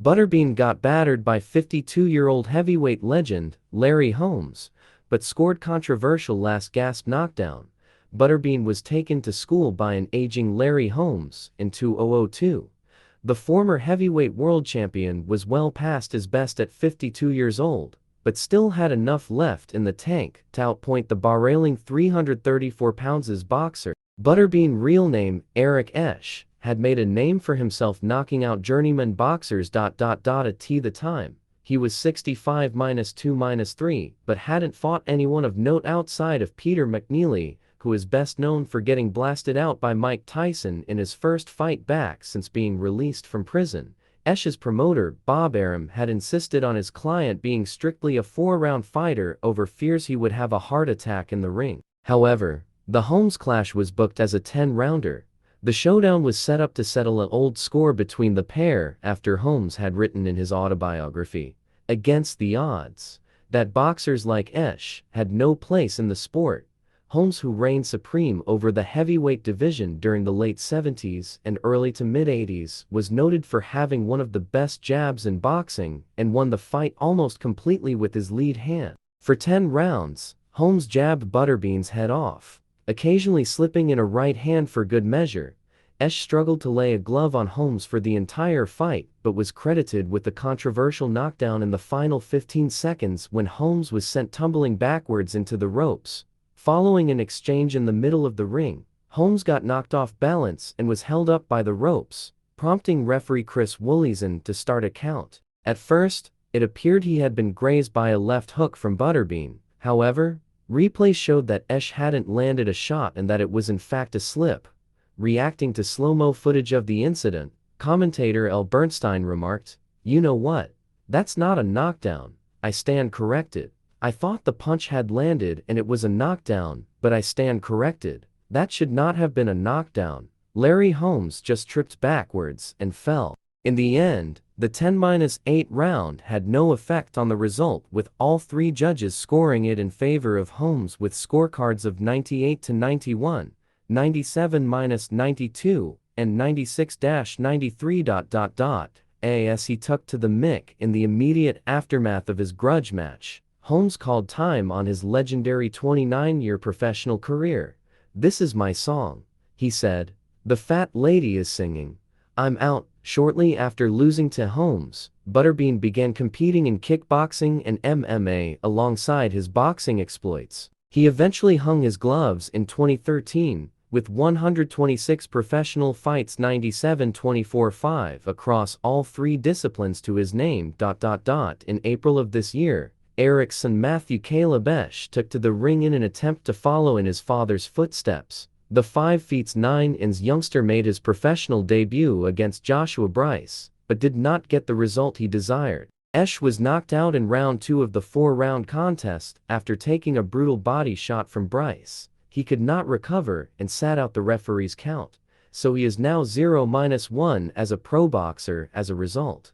Butterbean got battered by 52-year-old heavyweight legend, Larry Holmes, but scored controversial last-gasp knockdown. Butterbean was taken to school by an aging Larry Holmes in 2002. The former heavyweight world champion was well past his best at 52 years old, but still had enough left in the tank to outpoint the barailing 334 pounds boxer. Butterbean, real name Eric Esch, had made a name for himself knocking out journeyman boxers. At the time, he was 65-2-3, but hadn't fought anyone of note outside of Peter McNeely, who is best known for getting blasted out by Mike Tyson in his first fight back since being released from prison. Esch's promoter, Bob Arum, had insisted on his client being strictly a 4-round fighter over fears he would have a heart attack in the ring. However, the Holmes clash was booked as a 10-rounder. The showdown was set up to settle an old score between the pair after Holmes had written in his autobiography, "Against the odds," that boxers like Esch had no place in the sport. Holmes, who reigned supreme over the heavyweight division during the late 70s and early to mid-80s, was noted for having one of the best jabs in boxing and won the fight almost completely with his lead hand. For 10 rounds, Holmes jabbed Butterbean's head off, occasionally slipping in a right hand for good measure. Esch struggled to lay a glove on Holmes for the entire fight, but was credited with the controversial knockdown in the final 15 seconds when Holmes was sent tumbling backwards into the ropes. Following an exchange in the middle of the ring, Holmes got knocked off balance and was held up by the ropes, prompting referee Chris Woolison to start a count. At first, it appeared he had been grazed by a left hook from Butterbean. However, replays showed that Esch hadn't landed a shot and that it was in fact a slip. Reacting to slow-mo footage of the incident, commentator L. Bernstein remarked, "You know what? That's not a knockdown. I stand corrected. I thought the punch had landed and it was a knockdown, but I stand corrected. That should not have been a knockdown. Larry Holmes just tripped backwards and fell." In the end, the 10-8 round had no effect on the result, with all 3 judges scoring it in favor of Holmes with scorecards of 98-91, 97-92, and 96-93. As he took to the mic in the immediate aftermath of his grudge match, Holmes called time on his legendary 29-year professional career. "This is my song," he said. "The fat lady is singing. I'm out." Shortly after losing to Holmes, Butterbean began competing in kickboxing and MMA alongside his boxing exploits. He eventually hung his gloves in 2013, with 126 professional fights, 97-24-5 across all 3 disciplines to his name. In April of this year, Eric's son Matthew Caleb Esch took to the ring in an attempt to follow in his father's footsteps. The 5'9" youngster made his professional debut against Joshua Bryce, but did not get the result he desired. Esch was knocked out in round 2 of the 4-round contest after taking a brutal body shot from Bryce. He could not recover and sat out the referee's count, so he is now 0-1 as a pro boxer as a result.